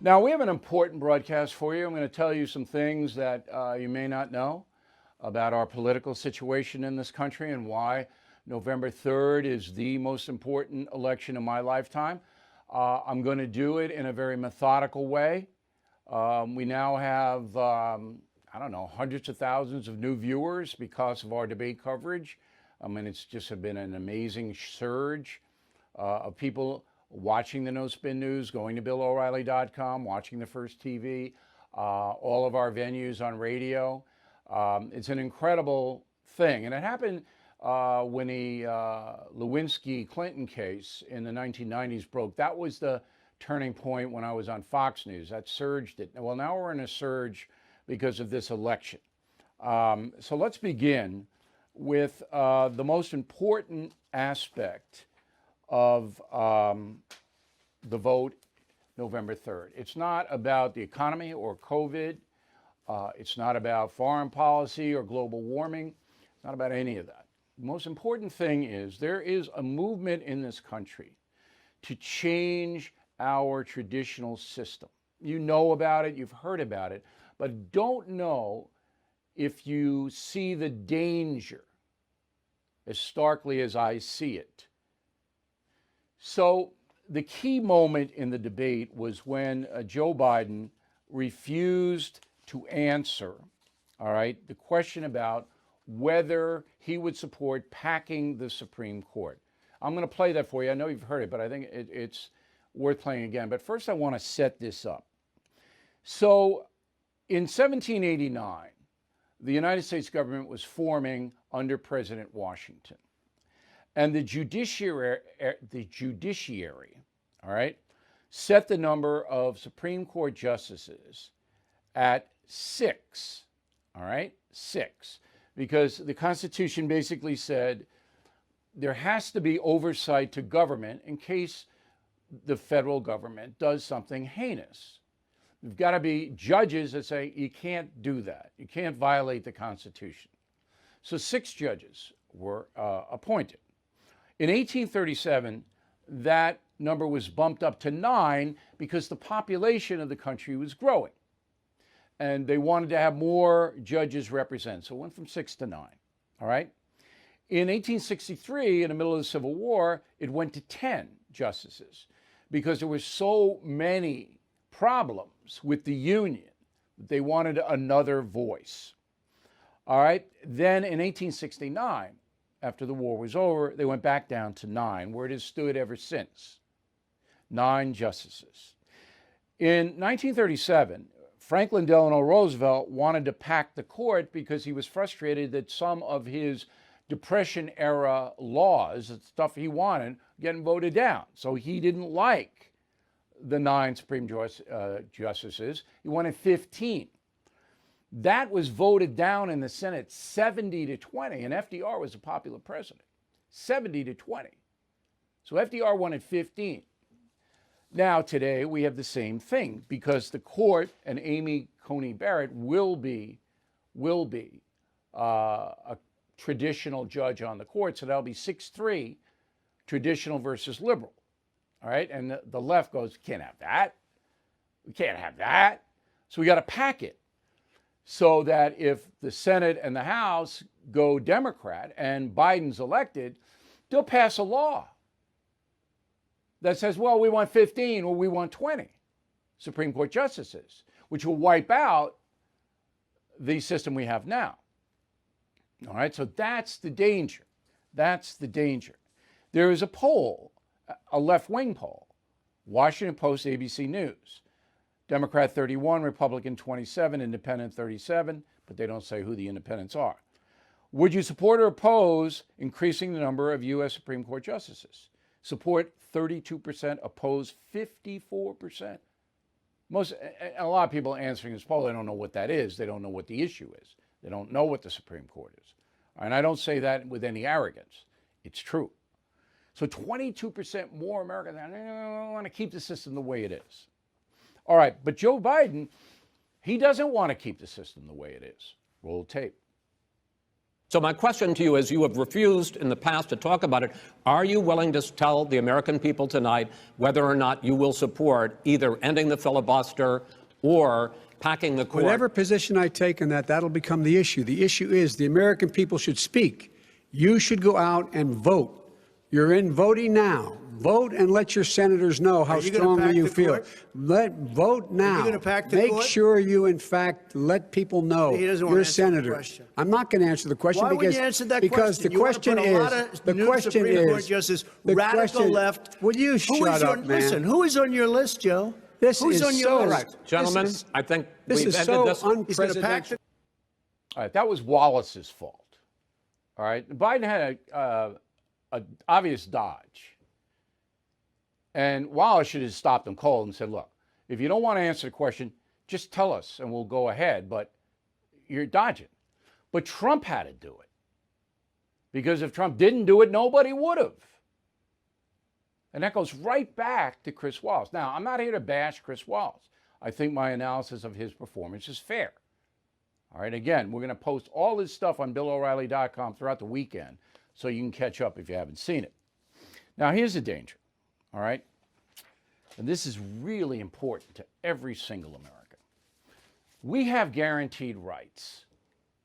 Now, we have an important broadcast for you. I'm going to tell you some things that you may not know about our political situation in this country and why November 3rd is the most important election in my lifetime. I'm going to do it in a very methodical way. We now have, hundreds of thousands of new viewers because of our debate coverage. I mean, it's just been an amazing surge of people watching the No Spin News, going to BillO'Reilly.com, watching the First TV, all of our venues on radio. It's an incredible thing. And it happened when the Lewinsky-Clinton case in the 1990s broke. That was the turning point when I was on Fox News. That surged it. Well, now we're in a surge because of this election. So let's begin with the most important aspect of the vote November 3rd. It's not about the economy or COVID. It's not about foreign policy or global warming. It's not about any of that. The most important thing is there is a movement in this country to change our traditional system. You know about it, you've heard about it, but don't know if you see the danger as starkly as I see it. So the key moment in the debate was when Joe Biden refused to answer, the question about whether he would support packing the Supreme Court. I'm going to play that for you. I know you've heard it, but I think it's worth playing again. But first, I want to set this up. So in 1789, the United States government was forming under President Washington. And the judiciary, set the number of Supreme Court justices at 6, 6, because the Constitution basically said there has to be oversight to government in case the federal government does something heinous. There've got to be judges that say you can't do that. You can't violate the Constitution. So 6 judges were appointed. In 1837, that number was bumped up to 9 because the population of the country was growing. And they wanted to have more judges represented. So it went from 6 to 9. All right. In 1863, in the middle of the Civil War, it went to 10 justices because there were so many problems with the Union that they wanted another voice. All right. Then in 1869, after the war was over, they went back down to 9, where it has stood ever since. 9 justices. In 1937, Franklin Delano Roosevelt wanted to pack the court because he was frustrated that some of his Depression-era laws, the stuff he wanted, getting voted down. So he didn't like the 9 Supreme Justices. He wanted 15. That was voted down in the Senate 70 to 20, and FDR was a popular president. 70 to 20. So FDR wanted 15. Now today we have the same thing because the court and Amy Coney Barrett will be a traditional judge on the court, so that'll be 6-3, traditional versus liberal. All right, and the left goes, can't have that. We can't have that. So we got to pack it so that if the Senate and the House go Democrat and Biden's elected, they'll pass a law that says, well, we want 15 or we want 20 Supreme Court justices, which will wipe out the system we have now. All right, so that's the danger. That's the danger. There is a poll, a left-wing poll, Washington Post, ABC News. Democrat 31, Republican 27, Independent 37, but they don't say who the independents are. Would you support or oppose increasing the number of U.S. Supreme Court justices? Support 32%, oppose 54%. A lot of people answering this poll, they don't know what that is. They don't know what the issue is. They don't know what the Supreme Court is. And I don't say that with any arrogance. It's true. So 22% more Americans want to keep the system the way it is. All right, but Joe Biden, he doesn't want to keep the system the way it is. Roll tape. So my question to you is, you have refused in the past to talk about it. Are you willing to tell the American people tonight whether or not you will support either ending the filibuster or packing the court? Whatever position I take on that, that'll become the issue. The issue is the American people should speak. You should go out and vote. You're in voting now. Vote and let your senators know how strongly you feel. Vote now. Are you going to pack the Make court? sure you, in fact, let people know He doesn't want you're to a answer the senator. question. I'm not going to answer the question Why because wouldn't you answer that because question? the question You want to put a lot of the new question Supreme Court is justices, the radical question, left. Will you shut up, man? Listen, who is on your list, Joe? This Who's is on your so list? Right. Gentlemen, I think this we've is ended so this. He's going to pack unprecedented. the All right, that was Wallace's fault. All right, Biden had a obvious dodge. And Wallace should have stopped him cold and said, look, if you don't want to answer the question, just tell us and we'll go ahead, but you're dodging. But Trump had to do it. Because if Trump didn't do it, nobody would have. And that goes right back to Chris Wallace. Now, I'm not here to bash Chris Wallace. I think my analysis of his performance is fair. All right, again, we're going to post all this stuff on BillO'Reilly.com throughout the weekend so you can catch up if you haven't seen it. Now, here's the danger, all right? And this is really important to every single American. We have guaranteed rights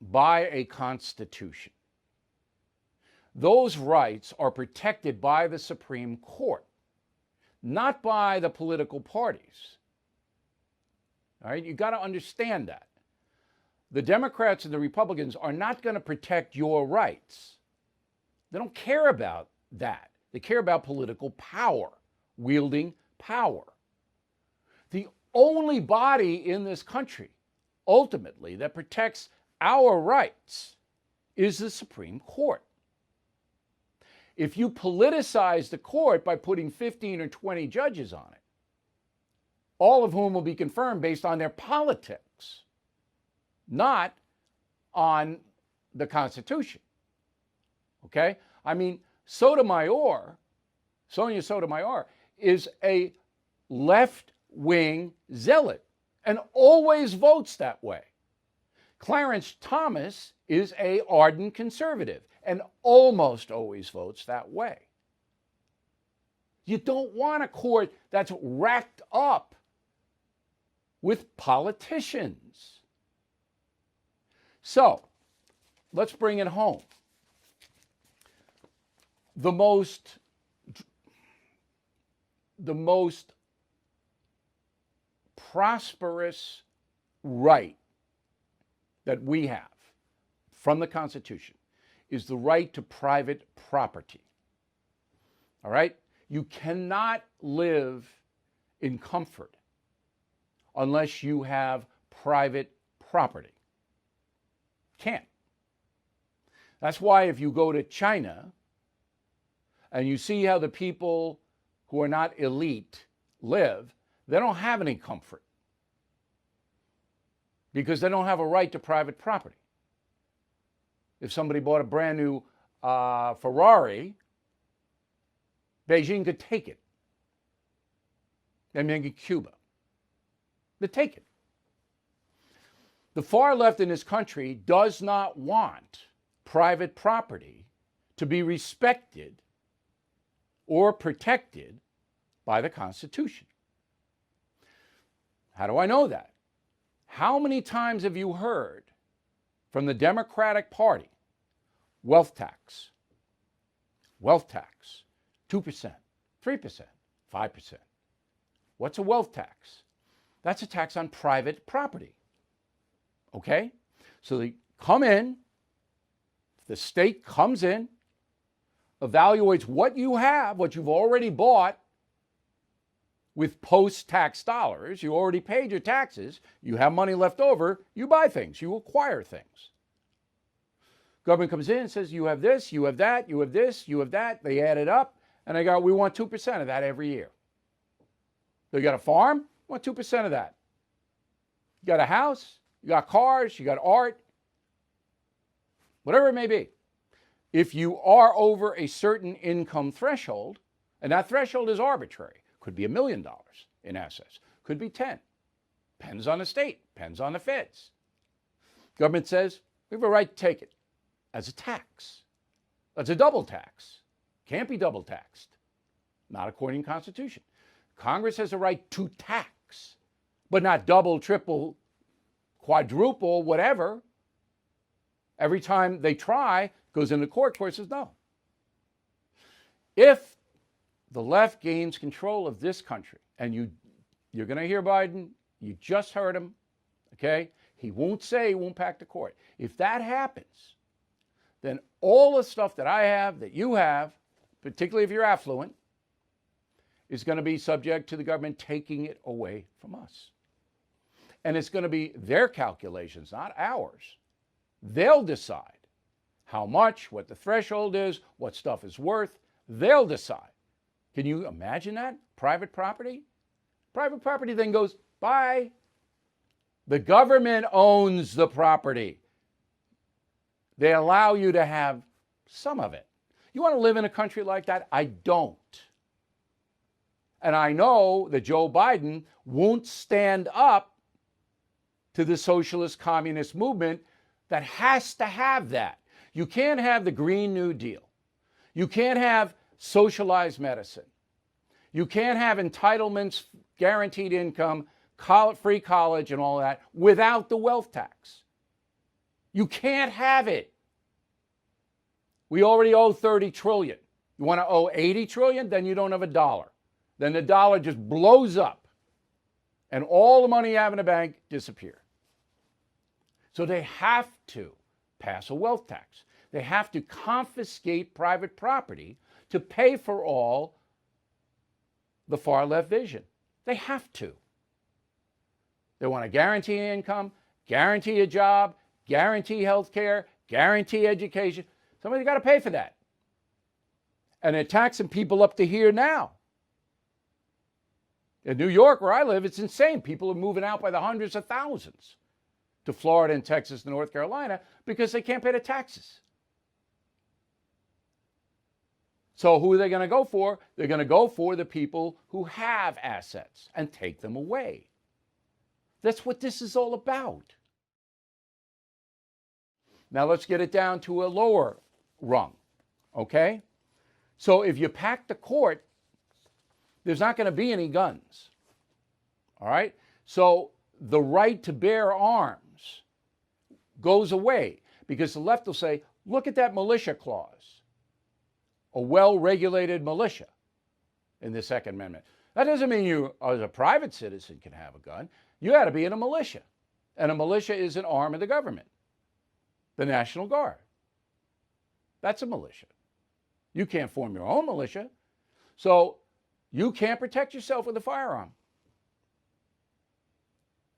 by a Constitution. Those rights are protected by the Supreme Court, not by the political parties. All right, you've got to understand that. The Democrats and the Republicans are not going to protect your rights. They don't care about that. They care about political power, wielding power. The only body in this country, ultimately, that protects our rights is the Supreme Court. If you politicize the court by putting 15 or 20 judges on it, all of whom will be confirmed based on their politics, not on the Constitution. Okay? I mean, Sonia Sotomayor, is a left-wing zealot and always votes that way. Clarence Thomas is an ardent conservative and almost always votes that way. You don't want a court that's racked up with politicians. So, let's bring it home. The most prosperous right that we have from the Constitution is the right to private property. All right? You cannot live in comfort unless you have private property. Can't. That's why if you go to China and you see how the people who are not elite live, they don't have any comfort because they don't have a right to private property. If somebody bought a brand new Ferrari, Beijing could take it. And maybe Cuba. They take it. The far left in this country does not want private property to be respected or protected by the Constitution. How do I know that? How many times have you heard from the Democratic Party, wealth tax, 2%, 3%, 5%. What's a wealth tax? That's a tax on private property. Okay? So they come in, the state comes in, evaluates what you have, what you've already bought with post-tax dollars. You already paid your taxes. You have money left over. You buy things. You acquire things. Government comes in and says, you have this, you have that, you have this, you have that. They add it up, and they go, we want 2% of that every year. So you got a farm, we want 2% of that. You got a house, you got cars, you got art, whatever it may be. If you are over a certain income threshold, and that threshold is arbitrary, could be $1 million in assets, could be 10. Depends on the state, depends on the feds. Government says, we have a right to take it. as a tax. That's a double tax. Can't be double taxed. Not according to the Constitution. Congress has a right to tax, but not double, triple, quadruple, whatever. Every time they try, goes into court says no. If the left gains control of this country, and you're going to hear Biden, you just heard him, okay? He won't say he won't pack the court. If that happens, then all the stuff that I have, that you have, particularly if you're affluent, is going to be subject to the government taking it away from us. And it's going to be their calculations, not ours. They'll decide how much, what the threshold is, what stuff is worth. They'll decide. Can you imagine that? Private property? Private property then goes, bye. The government owns the property. They allow you to have some of it. You want to live in a country like that? I don't. And I know that Joe Biden won't stand up to the socialist communist movement that has to have that. You can't have the Green New Deal. You can't have socialized medicine. You can't have entitlements, guaranteed income, free college and all that without the wealth tax. You can't have it. We already owe 30 trillion. You want to owe 80 trillion? Then you don't have a dollar. Then the dollar just blows up and all the money you have in the bank disappears. So they have to pass a wealth tax. They have to confiscate private property to pay for all the far left vision. They have to. They want to guarantee income, guarantee a job, guarantee health care, guarantee education. Somebody's got to pay for that. And they're taxing people up to here now. In New York, where I live, it's insane. People are moving out by the hundreds of thousands to Florida and Texas and North Carolina because they can't pay the taxes. So who are they going to go for? They're going to go for the people who have assets and take them away. That's what this is all about. Now let's get it down to a lower rung, okay? So if you pack the court, there's not going to be any guns, all right? So the right to bear arms goes away because the left will say, look at that militia clause, a well-regulated militia in the Second Amendment. That doesn't mean you, as a private citizen, can have a gun. You got to be in a militia, and a militia is an arm of the government, the National Guard. That's a militia. You can't form your own militia, so you can't protect yourself with a firearm.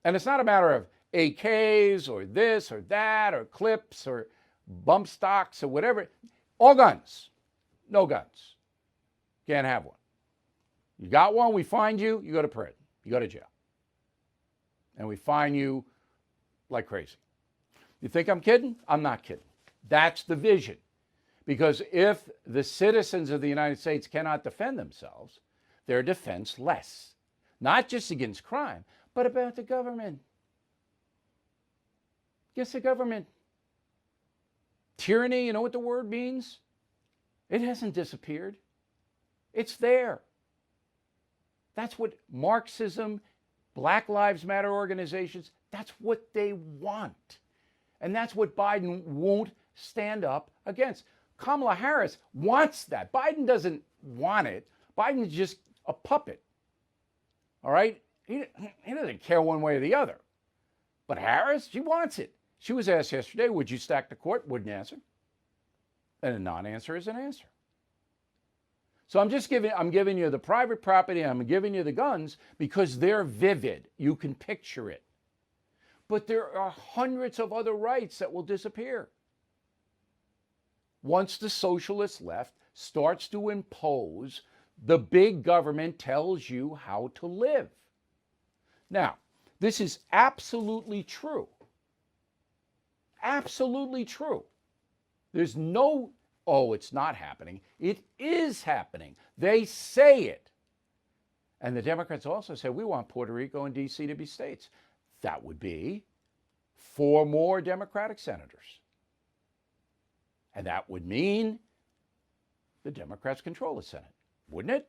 And it's not a matter of AKs or this or that or clips or bump stocks or whatever. All guns. No guns. Can't have one. You got one, we find you, you go to prison. You go to jail. And we fine you like crazy. You think I'm kidding? I'm not kidding. That's the vision. Because if the citizens of the United States cannot defend themselves, they're defenseless. Not just against crime, but about the government. Against the government. Tyranny, you know what the word means? It hasn't disappeared. It's there. That's what Marxism, Black Lives Matter organizations, that's what they want. And that's what Biden won't stand up against. Kamala Harris wants that. Biden doesn't want it. Biden's just a puppet. All right? He doesn't care one way or the other. But Harris, she wants it. She was asked yesterday, would you stack the court? Wouldn't answer. And a non-answer is an answer. So I'm giving you the private property, I'm giving you the guns because they're vivid. You can picture it. But there are hundreds of other rights that will disappear once the socialist left starts to impose the big government tells you how to live. Now, this is absolutely true. Absolutely true. There's no, oh, it's not happening. It is happening. They say it. And the Democrats also say, we want Puerto Rico and D.C. to be states. That would be 4 more Democratic senators. And that would mean the Democrats control the Senate, wouldn't it?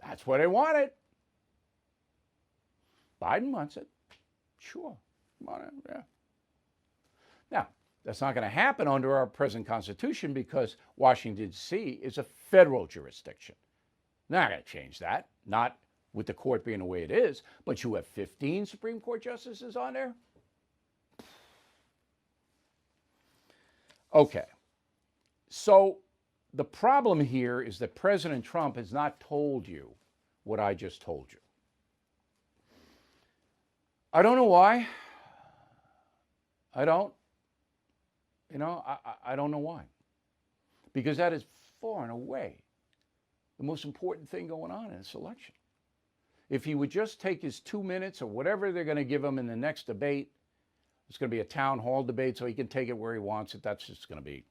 That's what they wanted. Biden wants it. Sure. Yeah. Now, that's not going to happen under our present Constitution because Washington, D.C. is a federal jurisdiction. They're not going to change that, not with the court being the way it is, but you have 15 Supreme Court justices on there? Okay. So the problem here is that President Trump has not told you what I just told you. I don't know why. I don't know why. Because that is far and away the most important thing going on in this election. If he would just take his 2 minutes or whatever they're going to give him in the next debate, it's going to be a town hall debate so he can take it where he wants it. That's just going to be,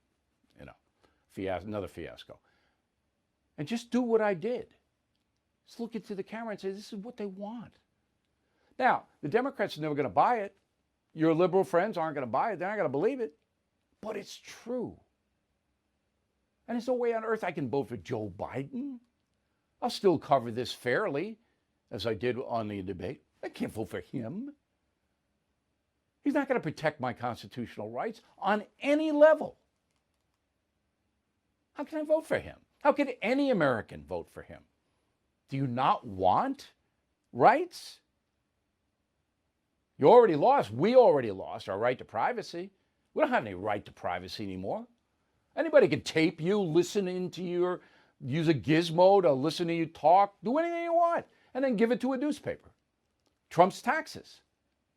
another fiasco. And just do what I did. Just look into the camera and say, this is what they want. Now, the Democrats are never going to buy it. Your liberal friends aren't going to buy it. They're not going to believe it. But it's true. And there's no way on earth I can vote for Joe Biden. I'll still cover this fairly, as I did on the debate. I can't vote for him. He's not going to protect my constitutional rights on any level. How can I vote for him? How can any American vote for him? Do you not want rights? You already lost. We already lost our right to privacy. We don't have any right to privacy anymore. Anybody can tape you, listen into use a gizmo to listen to you talk, do anything you want, and then give it to a newspaper. Trump's taxes.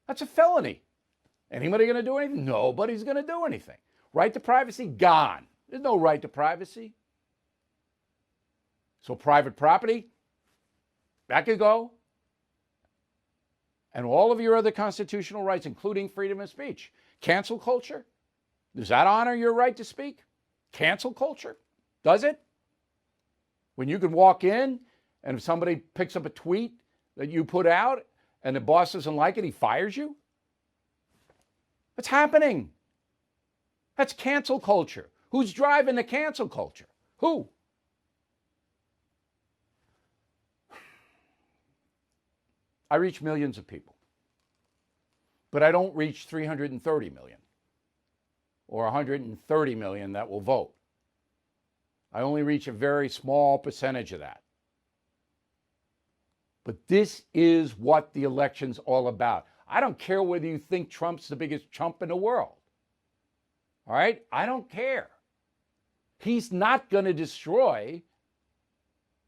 That's a felony. Anybody going to do anything? Nobody's going to do anything. Right to privacy? Gone. There's no right to privacy. So private property? That could go. And all of your other constitutional rights, including freedom of speech. Cancel culture? Does that honor your right to speak? Cancel culture? Does it? When you can walk in and if somebody picks up a tweet that you put out and the boss doesn't like it, he fires you? What's happening? That's cancel culture. Who's driving the cancel culture? Who? I reach millions of people, but I don't reach 330 million or 130 million that will vote. I only reach a very small percentage of that. But this is what the election's all about. I don't care whether you think Trump's the biggest chump in the world. All right? I don't care. He's not going to destroy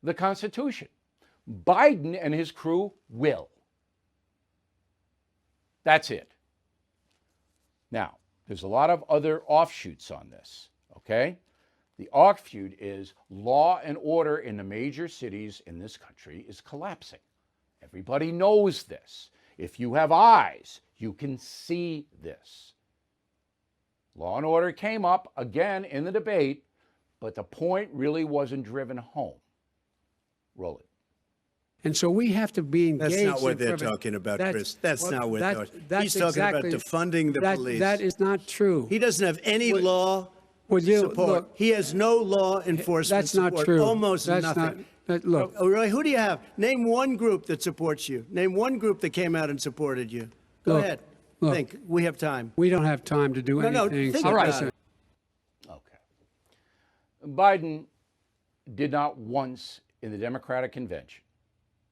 the Constitution. Biden and his crew will. That's it. Now, there's a lot of other offshoots on this, okay? The offshoot is law and order in the major cities in this country is collapsing. Everybody knows this. If you have eyes, you can see this. Law and order came up again in the debate, but the point really wasn't driven home. Roll it. And so we have to be engaged. That's not what they're talking about, Chris. That's not what they're talking about. He's talking about defunding the police. That is not true. He doesn't have any law support. Look, he has no law enforcement that's not support. true. Almost that's nothing. Look. Oh, really? Who do you have? Name one group that supports you. Name one group that came out and supported you. Go ahead. Look, think. We have time. We don't have time to do anything. No, think All right. about it. Okay. Biden did not once in the Democratic convention,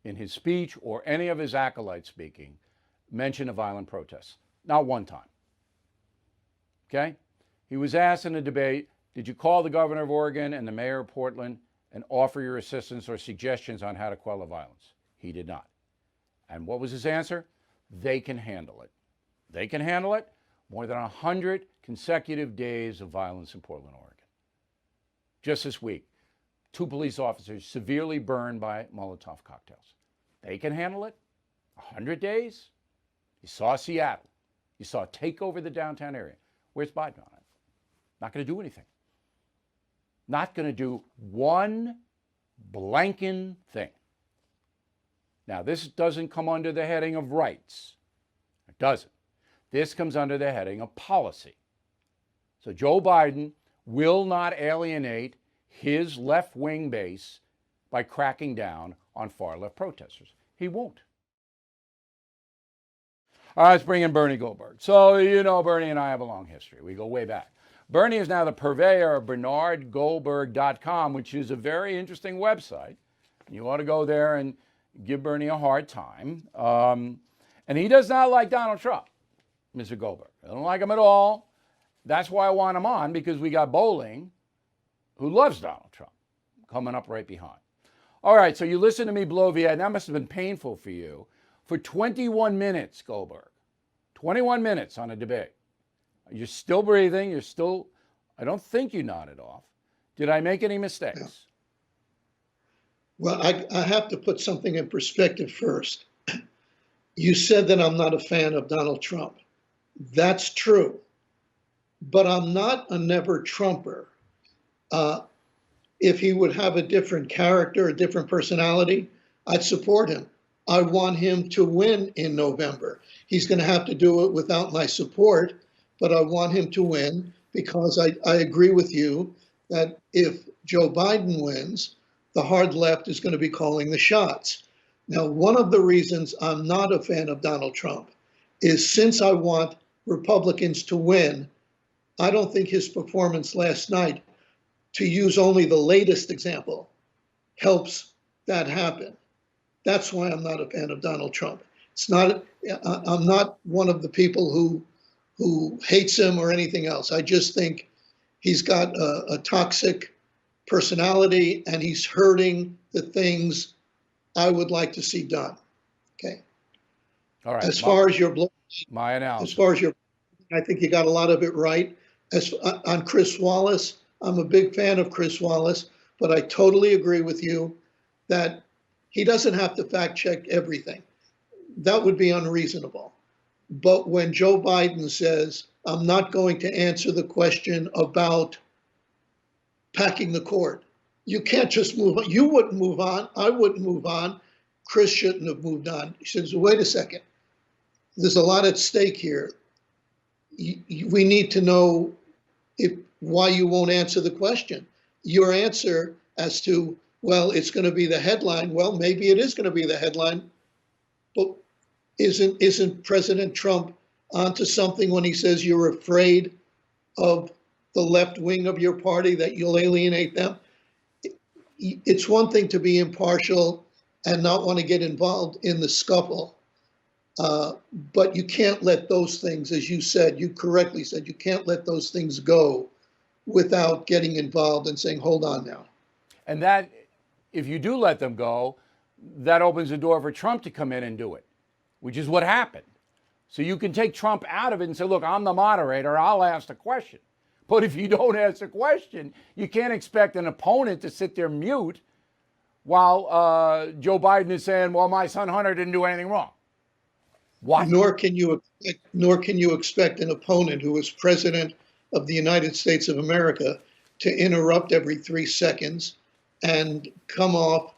in his speech or any of his acolytes speaking, mention a violent protest. Not one time. Okay? He was asked in a debate, did you call the governor of Oregon and the mayor of Portland and offer your assistance or suggestions on how to quell the violence? He did not. And what was his answer? They can handle it. They can handle it. More than 100 consecutive days of violence in Portland, Oregon. Just this week, 2 police officers severely burned by Molotov cocktails. They can handle it. 100 days? You saw Seattle. You saw take over the downtown area. Where's Biden on it? Not going to do anything. Not going to do one blanking thing. Now, this doesn't come under the heading of rights. It doesn't. This comes under the heading of policy. So Joe Biden will not alienate his left-wing base by cracking down on far-left protesters. He won't. All right, let's bring in Bernie Goldberg. So, you know, Bernie and I have a long history. We go way back. Bernie is now the purveyor of BernardGoldberg.com, which is a very interesting website. You ought to go there and give Bernie a hard time. And he does not like Donald Trump, Mr. Goldberg. I don't like him at all. That's why I want him on, because we got Bolling, who loves Donald Trump, coming up right behind. All right, so you listen to me blow Viet. That must have been painful for you. For 21 minutes, Goldberg. 21 minutes on a debate. You're still breathing. You're still, I don't think you nodded off. Did I make any mistakes? Yeah. Well, I have to put something in perspective first. You said that I'm not a fan of Donald Trump. That's true. But I'm not a never Trumper. If he would have a different character, a different personality, I'd support him. I want him to win in November. He's going to have to do it without my support, but I want him to win because I agree with you that if Joe Biden wins, the hard left is going to be calling the shots. Now, one of the reasons I'm not a fan of Donald Trump is since I want Republicans to win, I don't think his performance last night, to use only the latest example, helps that happen. That's why I'm not a fan of Donald Trump. It's not. I'm not one of the people who hates him or anything else. I just think he's got a toxic personality and he's hurting the things I would like to see done. Okay. All right. As far as your my analysis. As far as your, I think you got a lot of it right. As on Chris Wallace, I'm a big fan of Chris Wallace, but I totally agree with you that he doesn't have to fact check everything. That would be unreasonable. But when Joe Biden says, I'm not going to answer the question about packing the court, you can't just move on. You wouldn't move on. I wouldn't move on. Chris shouldn't have moved on. He says, wait a second. There's a lot at stake here. We need to know why you won't answer the question. Your answer as to, well, it's going to be the headline. Well, maybe it is going to be the headline. But isn't President Trump onto something when he says you're afraid of the left wing of your party, that you'll alienate them? It's one thing to be impartial and not want to get involved in the scuffle. But you can't let those things, as you said, you correctly said, you can't let those things go without getting involved and saying, hold on now. And that, if you do let them go, that opens the door for Trump to come in and do it, which is what happened. So you can take Trump out of it and say, look, I'm the moderator, I'll ask the question. But if you don't ask the question, you can't expect an opponent to sit there mute while Joe Biden is saying, well, my son Hunter didn't do anything wrong. What? Nor can you expect an opponent who is president of the United States of America to interrupt every 3 seconds and come off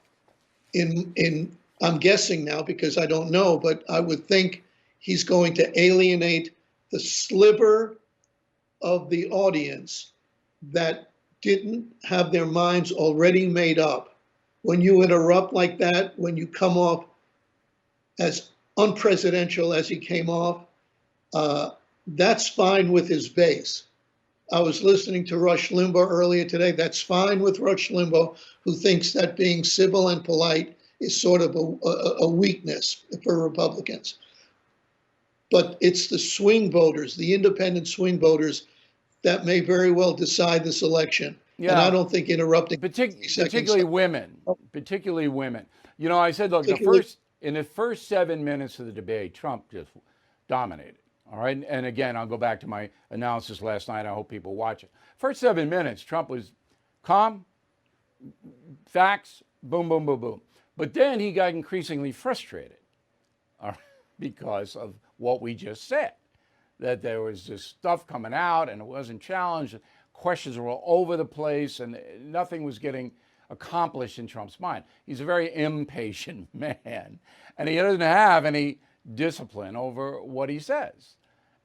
in I'm guessing now because I don't know, but I would think he's going to alienate the sliver of the audience that didn't have their minds already made up. When you interrupt like that, when you come off as unpresidential as he came off, that's fine with his base. I was listening to Rush Limbaugh earlier today. That's fine with Rush Limbaugh, who thinks that being civil and polite is sort of a weakness for Republicans. But it's the swing voters, the independent swing voters, that may very well decide this election. Yeah. And I don't think interrupting particularly women. You know, I said, look, in the first 7 minutes of the debate, Trump just dominated. All right. And again, I'll go back to my analysis last night. I hope people watch it. First 7 minutes, Trump was calm, facts, boom, boom, boom, boom. But then he got increasingly frustrated because of what we just said, that there was this stuff coming out and it wasn't challenged. Questions were all over the place and nothing was getting accomplished in Trump's mind. He's a very impatient man and he doesn't have any discipline over what he says.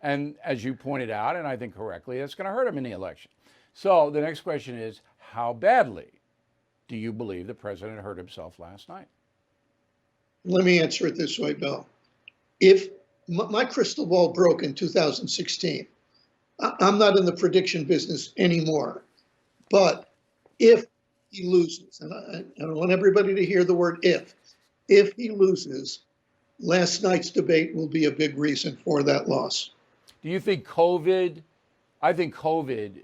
And as you pointed out, and I think correctly, it's going to hurt him in the election. So the next question is, how badly do you believe the president hurt himself last night? Let me answer it this way, Bill. If my crystal ball broke in 2016, I'm not in the prediction business anymore. But if he loses, and I want everybody to hear the word if he loses, last night's debate will be a big reason for that loss. Do you think COVID? I think COVID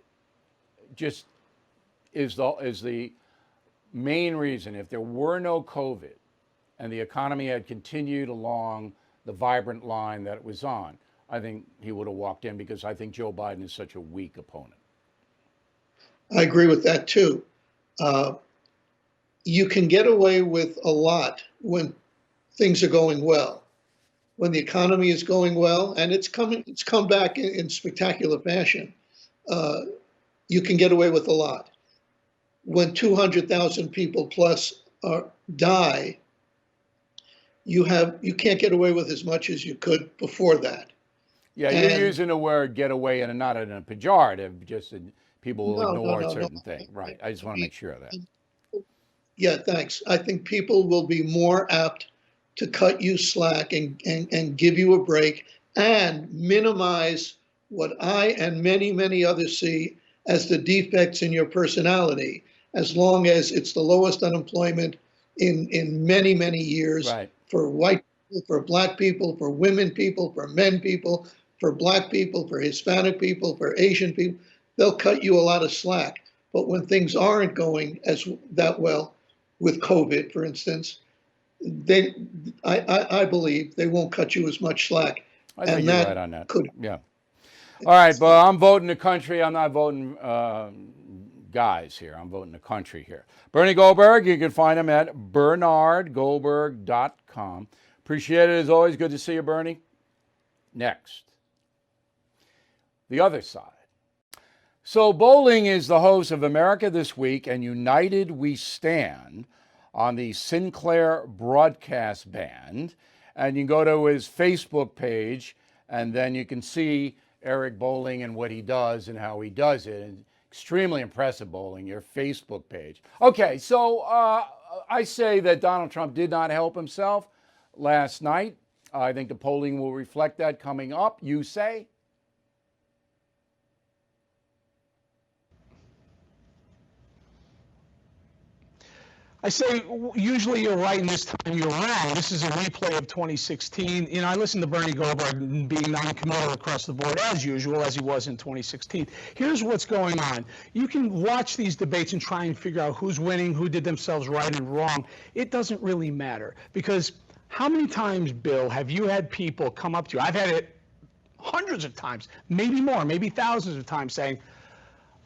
just is the main reason. If there were no COVID and the economy had continued along the vibrant line that it was on, I think he would have walked in, because I think Joe Biden is such a weak opponent. I agree with that too. You can get away with a lot when things are going well. When the economy is going well, and it's come back in spectacular fashion, you can get away with a lot. When 200,000 people plus die, you can't get away with as much as you could before that. Yeah, you're using the word "get away" and not in a pejorative, just in people will ignore certain things. Right. I just want to make sure of that. Yeah, thanks. I think people will be more apt to cut you slack and give you a break and minimize what I and many, many others see as the defects in your personality, as long as it's the lowest unemployment in many, many years, Right. For white people, for black people, for women people, for men people, for black people, for Hispanic people, for Asian people. They'll cut you a lot of slack. But when things aren't going that well, with COVID, for instance, I believe they won't cut you as much slack. I think you're right on that. Could. Yeah. All right, but I'm voting the country. I'm not voting guys here. I'm voting the country here. Bernie Goldberg, you can find him at bernardgoldberg.com. Appreciate it as always. Good to see you, Bernie. Next, the other side. So Bolling is the host of America This Week and United We Stand on the Sinclair broadcast band. And you can go to his Facebook page, and then you can see Eric Bolling and what he does and how he does it. And extremely impressive, Bolling, your Facebook page. Okay, so I say that Donald Trump did not help himself last night. I think the polling will reflect that coming up. You say? I say, usually you're right, and this time you're wrong. This is a replay of 2016. You know, I listened to Bernie Goldberg being non-committal across the board, as usual, as he was in 2016. Here's what's going on. You can watch these debates and try and figure out who's winning, who did themselves right and wrong. It doesn't really matter, because how many times, Bill, have you had people come up to you? I've had it hundreds of times, maybe more, maybe thousands of times, saying,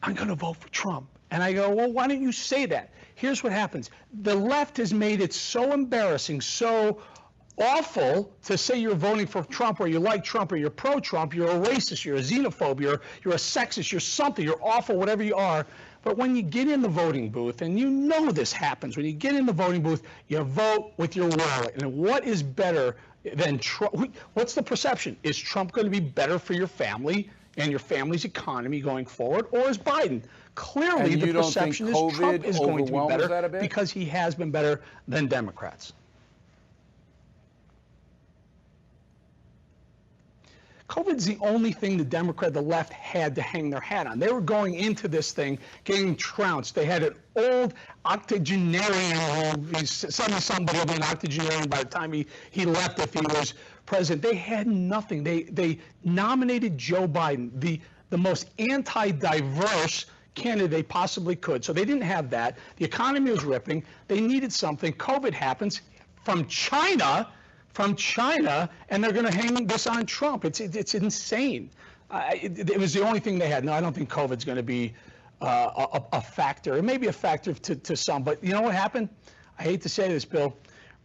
I'm going to vote for Trump. And I go, well, why don't you say that? Here's what happens. The left has made it so embarrassing, so awful to say you're voting for Trump, or you like Trump, or you're pro-Trump, you're a racist, you're a xenophobe, you're a sexist, you're something, you're awful, whatever you are. But when you get in the voting booth, and you know this happens, when you get in the voting booth, you vote with your wallet. And what is better than Trump? What's the perception? Is Trump going to be better for your family and your family's economy going forward, or is Biden? Clearly, the perception is Trump is going to be better because he has been better than Democrats. COVID's the only thing the left had to hang their hat on. They were going into this thing getting trounced. They had an old octogenarian, he's suddenly somebody will be an octogenarian by the time he left if he was president. They had nothing. They nominated Joe Biden, the most anti-diverse candidate they possibly could. So they didn't have that. The economy was ripping. They needed something. COVID happens from China, and they're going to hang this on Trump. It's insane. It was the only thing they had. No, I don't think COVID's going to be a factor. It may be a factor to some, but you know what happened? I hate to say this, Bill.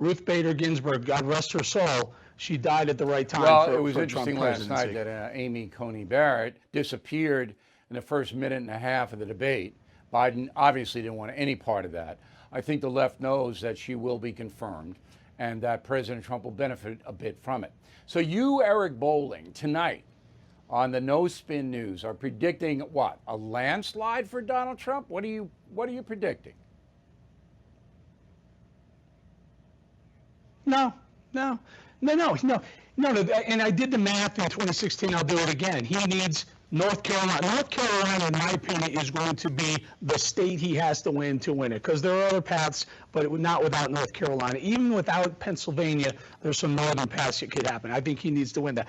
Ruth Bader Ginsburg, God rest her soul, she died at the right time. Well, it was interesting last night that Amy Coney Barrett disappeared in the first minute and a half of the debate. Biden obviously didn't want any part of that. I think the left knows that she will be confirmed and that President Trump will benefit a bit from it. So you, Eric Bolling, tonight on the No Spin News are predicting what? A landslide for Donald Trump? What are you predicting? No. And I did the math in 2016. I'll do it again. He needs North Carolina. North Carolina, in my opinion, is going to be the state he has to win it, because there are other paths, but not without North Carolina. Even without Pennsylvania, there's some northern paths that could happen. I think he needs to win that.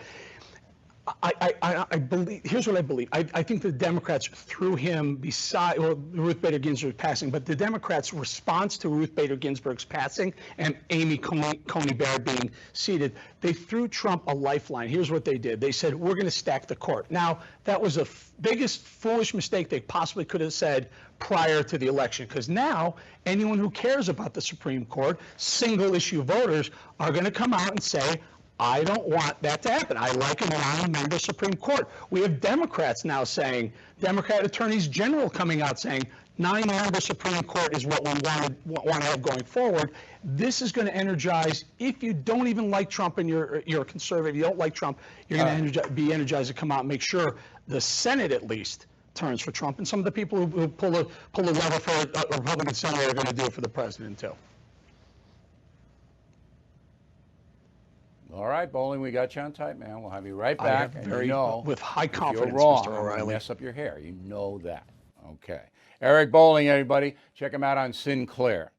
I believe, here's what I believe. I think the Democrats threw him Ruth Bader Ginsburg passing, but the Democrats' response to Ruth Bader Ginsburg's passing and Amy Coney Barrett being seated, they threw Trump a lifeline. Here's what they did. They said, we're going to stack the court. Now, that was the biggest foolish mistake they possibly could have said prior to the election, because now anyone who cares about the Supreme Court, single issue voters, are going to come out and say, I don't want that to happen. I like a 9-member Supreme Court. We have Democrats now saying, Democrat attorneys general coming out saying, 9-member Supreme Court is what we want to have going forward. This is going to energize, if you don't even like Trump and you're a conservative, you don't like Trump, you're going to be energized to come out and make sure the Senate at least turns for Trump. And some of the people who pull the lever for a Republican senator are going to do it for the president too. All right, Bolling, we got you on tight, man. We'll have you right back. With high confidence, if you're wrong, Mr. O'Reilly. you'll mess up your hair. You know that. Okay. Eric Bolling, everybody. Check him out on Sinclair.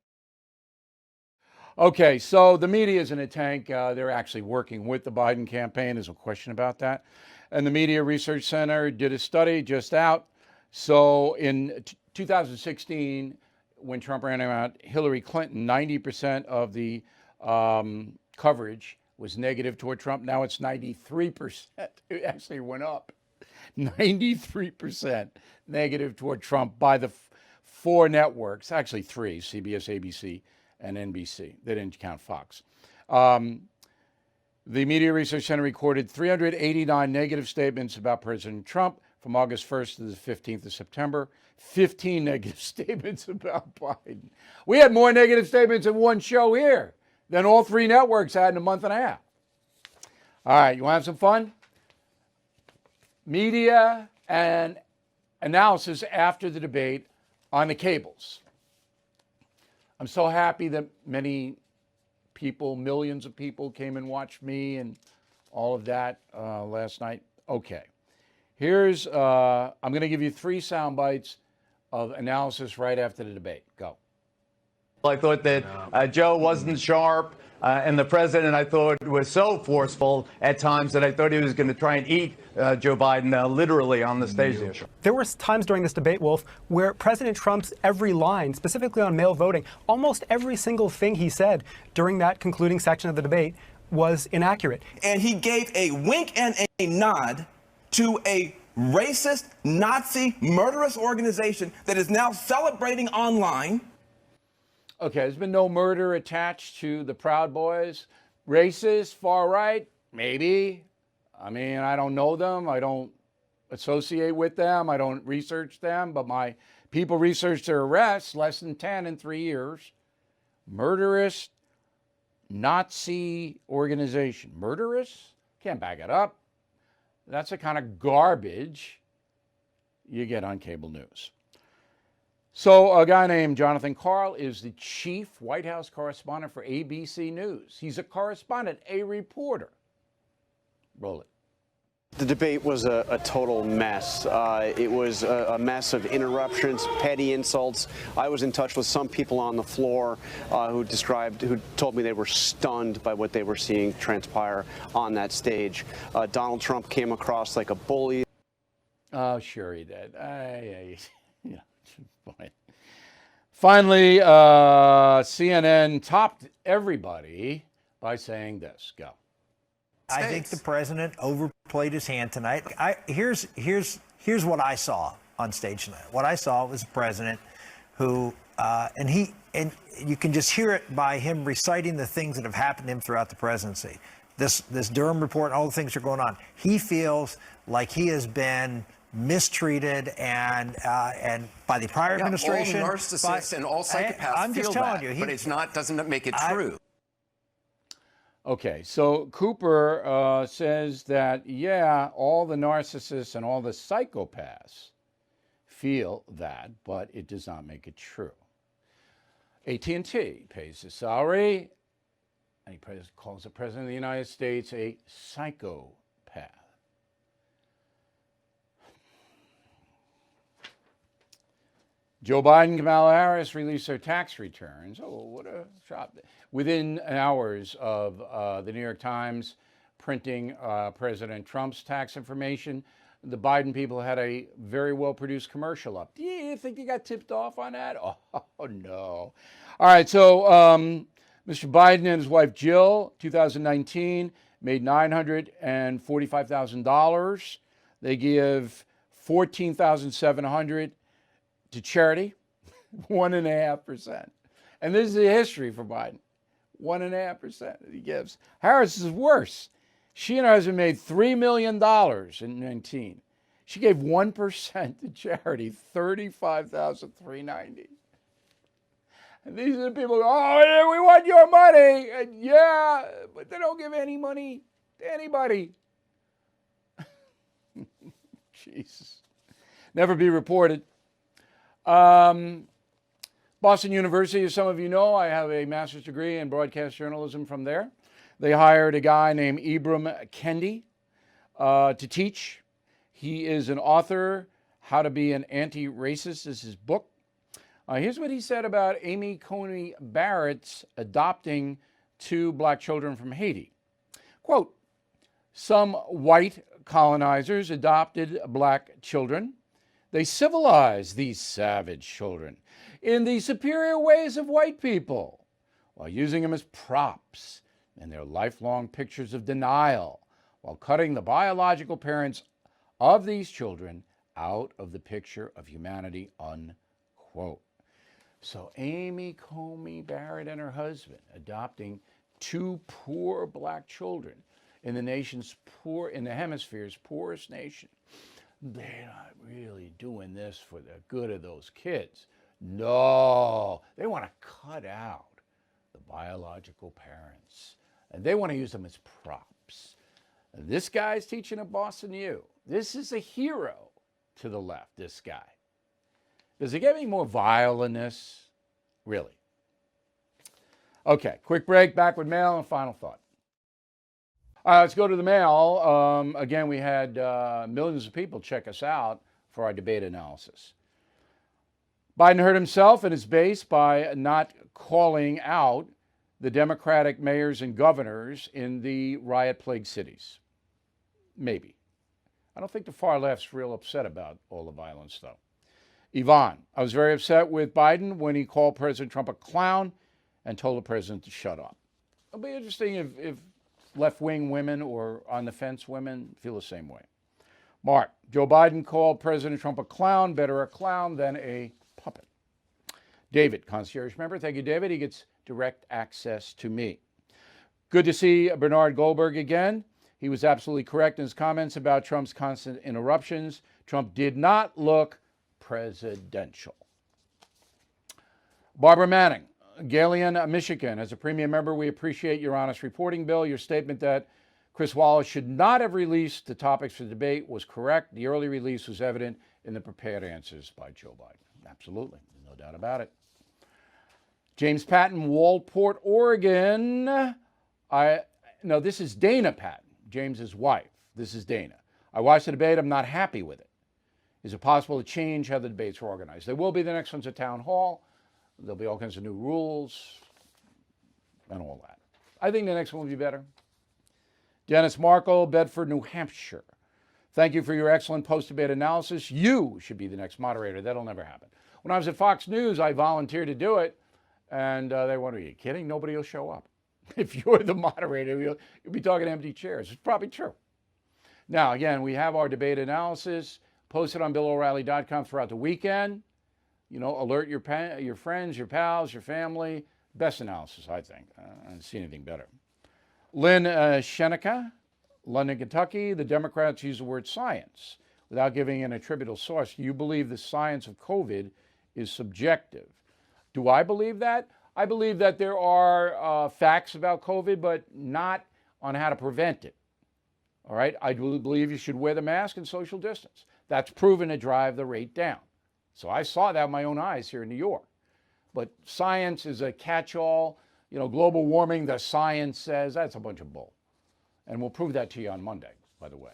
Okay, so the media is in a tank. They're actually working with the Biden campaign. There's no question about that. And the Media Research Center did a study just out. So in 2016, when Trump ran out Hillary Clinton, 90% of the coverage was negative toward Trump. Now it's 93%. It actually went up. 93% negative toward Trump by the 4 networks, actually 3, CBS, ABC, and NBC. They didn't count Fox. The Media Research Center recorded 389 negative statements about President Trump from August 1st to the 15th of September. 15 negative statements about Biden. We had more negative statements in one show here than all 3 networks had in a month and a half. All right, you want to have some fun? Media and analysis after the debate on the cables. I'm so happy that many people, millions of people came and watched me and all of that last night. Okay, here's, I'm going to give you 3 sound bites of analysis right after the debate. Go. I thought that Joe wasn't sharp, and the president, I thought, was so forceful at times that I thought he was going to try and eat Joe Biden literally on the stage there. There were times during this debate, Wolf, where President Trump's every line, specifically on mail voting, almost every single thing he said during that concluding section of the debate was inaccurate. And he gave a wink and a nod to a racist, Nazi, murderous organization that is now celebrating online. Okay, there's been no murder attached to the Proud Boys. Racist, far right, maybe. I mean, I don't know them. I don't associate with them. I don't research them. But my people researched their arrests, less than 10 in 3 years. Murderous Nazi organization. Murderous? Can't back it up. That's the kind of garbage you get on cable news. So a guy named Jonathan Karl is the chief White House correspondent for ABC News. He's a correspondent, a reporter. Roll it. The debate was a total mess. It was a mess of interruptions, petty insults. I was in touch with some people on the floor who told me they were stunned by what they were seeing transpire on that stage. Donald Trump came across like a bully. Oh, sure he did. Yeah. Finally, CNN topped everybody by saying this. Go. I think the president overplayed his hand tonight. Here's what I saw on stage tonight. What I saw was a president who, and you can just hear it by him reciting the things that have happened to him throughout the presidency. This Durham report and all the things that are going on. He feels like he has been mistreated and by the prior administration. All narcissists and all psychopaths I'm just feel telling that, you, but it's not, doesn't make it true. Okay, so Cooper says that, yeah, all the narcissists and all the psychopaths feel that, but it does not make it true. AT&T pays his salary, and he calls the President of the United States a psychopath. Joe Biden, Kamala Harris released their tax returns. Oh, what a shock. Within hours of the New York Times printing President Trump's tax information, the Biden people had a very well-produced commercial up. Do you think they got tipped off on that? Oh, no. All right, so Mr. Biden and his wife Jill, 2019, made $945,000. They give $14,700 to charity, 1.5%. And this is the history for Biden. 1.5% he gives. Harris is worse. She and her husband made $3 million in 19. She gave 1% to charity, $35,390. And these are the people who go, oh, we want your money. And yeah, but they don't give any money to anybody. Jesus. Never be reported. Boston University, as some of you know, I have a master's degree in broadcast journalism from there. They hired a guy named Ibram Kendi to teach. He is an author. How to Be an Anti-Racist is his book. Here's what he said about Amy Coney Barrett's adopting 2 black children from Haiti. Quote, some white colonizers adopted black children. They civilized these savage children in the superior ways of white people while using them as props in their lifelong pictures of denial, while cutting the biological parents of these children out of the picture of humanity, unquote. So Amy Coney Barrett and her husband adopting 2 poor black children in the hemisphere's poorest nation. They're not really doing this for the good of those kids. No, they want to cut out the biological parents, and they want to use them as props. And this guy's teaching at Boston U. This is a hero to the left, this guy. Does it get any more vile than this? Really? Okay, quick break, back with mail and final thought. All right, let's go to the mail. Again, we had millions of people check us out for our debate analysis. Biden hurt himself and his base by not calling out the Democratic mayors and governors in the riot-plagued cities. Maybe. I don't think the far left's real upset about all the violence, though. Yvonne, I was very upset with Biden when he called President Trump a clown and told the president to shut up. It'll be interesting if left-wing women or on-the-fence women feel the same way. Mark, Joe Biden called President Trump a clown, better a clown than a puppet. David, concierge member, thank you, David. He gets direct access to me. Good to see Bernie Goldberg again. He was absolutely correct in his comments about Trump's constant interruptions. Trump did not look presidential. Barbara Manning, Galion, Michigan. As a premium member, we appreciate your honest reporting, Bill. Your statement that Chris Wallace should not have released the topics for debate was correct. The early release was evident in the prepared answers by Joe Biden. Absolutely, no doubt about it. James Patton, Walport, Oregon. No, this is Dana Patton, James's wife. This is Dana. I watched the debate. I'm not happy with it. Is it possible to change how the debates are organized? There will be the next one's at Town Hall. There'll be all kinds of new rules and all that. I think the next one will be better. Dennis Markle, Bedford, New Hampshire. Thank you for your excellent post-debate analysis. You should be the next moderator. That'll never happen. When I was at Fox News, I volunteered to do it, and they went, are you kidding? Nobody will show up. If you're the moderator, you'll be talking to empty chairs. It's probably true. Now, again, we have our debate analysis posted on BillO'Reilly.com throughout the weekend. You know, alert your friends, your pals, your family. Best analysis, I think. I haven't seen anything better. Lynn Shenica, London, Kentucky. The Democrats use the word science without giving an attributable source. Do you believe the science of COVID is subjective? Do I believe that? I believe that there are facts about COVID, but not on how to prevent it. All right? I do believe you should wear the mask and social distance. That's proven to drive the rate down. So I saw that with my own eyes here in New York. But science is a catch-all. You know, global warming, the science says, that's a bunch of bull. And we'll prove that to you on Monday, by the way.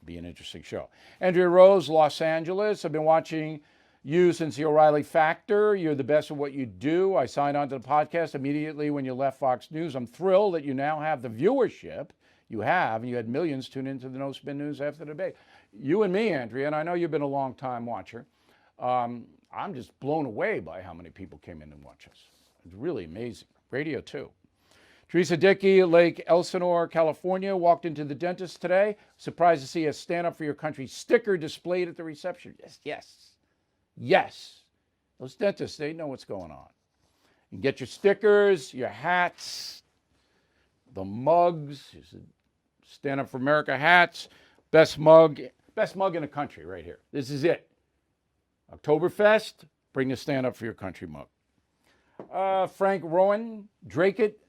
Be an interesting show. Andrea Rose, Los Angeles. I've been watching you since the O'Reilly Factor. You're the best at what you do. I signed on to the podcast immediately when you left Fox News. I'm thrilled that you now have the viewership you have, and you had millions tune into the No Spin News after the debate. You and me, Andrea, and I know you've been a long-time watcher. I'm just blown away by how many people came in and watched us. It's really amazing. Radio, too. Teresa Dickey, Lake Elsinore, California, walked into the dentist today. Surprised to see a Stand Up for Your Country sticker displayed at the reception. Yes, yes, yes. Those dentists, they know what's going on. You can get your stickers, your hats, the mugs. Stand Up for America hats. Best mug in the country right here. This is it. Oktoberfest, bring the Stand Up for Your Country mug. Frank Rowan, Drake-it,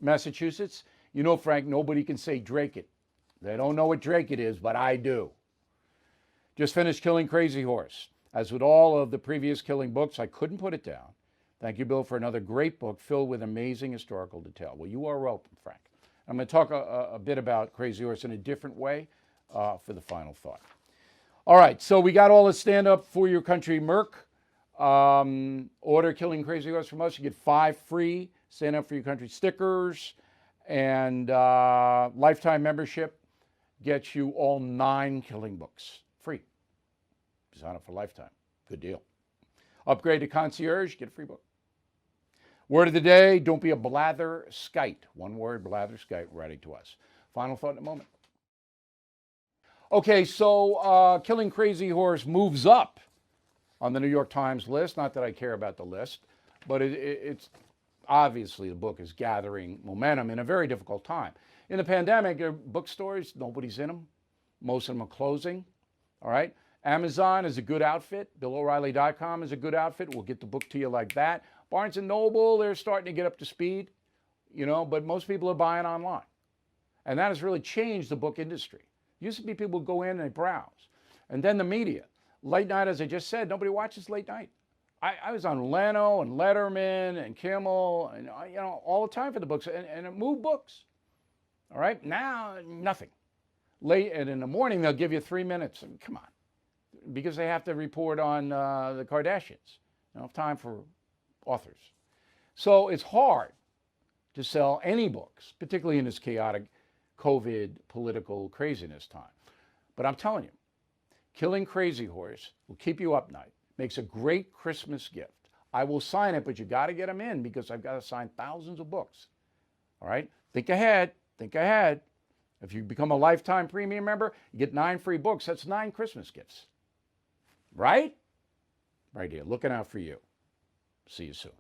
Massachusetts. You know, Frank, nobody can say Drake-it. They don't know what Drake-it is, but I do. Just finished Killing Crazy Horse. As with all of the previous Killing books, I couldn't put it down. Thank you, Bill, for another great book filled with amazing historical detail. Well, you are welcome, Frank. I'm going to talk a bit about Crazy Horse in a different way for the final thought. All right, so we got all the Stand Up for Your Country merc. Order Killing Crazy Horse from us. You get 5 free Stand Up for Your Country stickers, and lifetime membership gets you all 9 Killing books free. Sign up for lifetime. Good deal. Upgrade to concierge, get a free book. Word of the day, don't be a blatherskite. One word, blatherskite, writing to us. Final thought in a moment. Okay, so Killing Crazy Horse moves up on the New York Times list. Not that I care about the list, but it's obviously the book is gathering momentum in a very difficult time. In the pandemic, bookstores, nobody's in them. Most of them are closing, all right? Amazon is a good outfit. BillO'Reilly.com is a good outfit. We'll get the book to you like that. Barnes & Noble, they're starting to get up to speed, you know, but most people are buying online. And that has really changed the book industry. Used to be people would go in and they browse. And then the media. Late night, as I just said, nobody watches late night. I was on Leno and Letterman and Kimmel and, you know, all the time for the books, and it moved books. All right? Now, nothing. Late, and in the morning, they'll give you 3 minutes. And come on. Because they have to report on the Kardashians. They don't have time for authors. So it's hard to sell any books, particularly in this chaotic COVID political craziness time. But I'm telling you, Killing Crazy Horse will keep you up night. Makes a great Christmas gift. I will sign it, but you got to get them in because I've got to sign thousands of books. All right? Think ahead. Think ahead. If you become a lifetime premium member, you get 9 free books. That's 9 Christmas gifts. Right? Right here. Looking out for you. See you soon.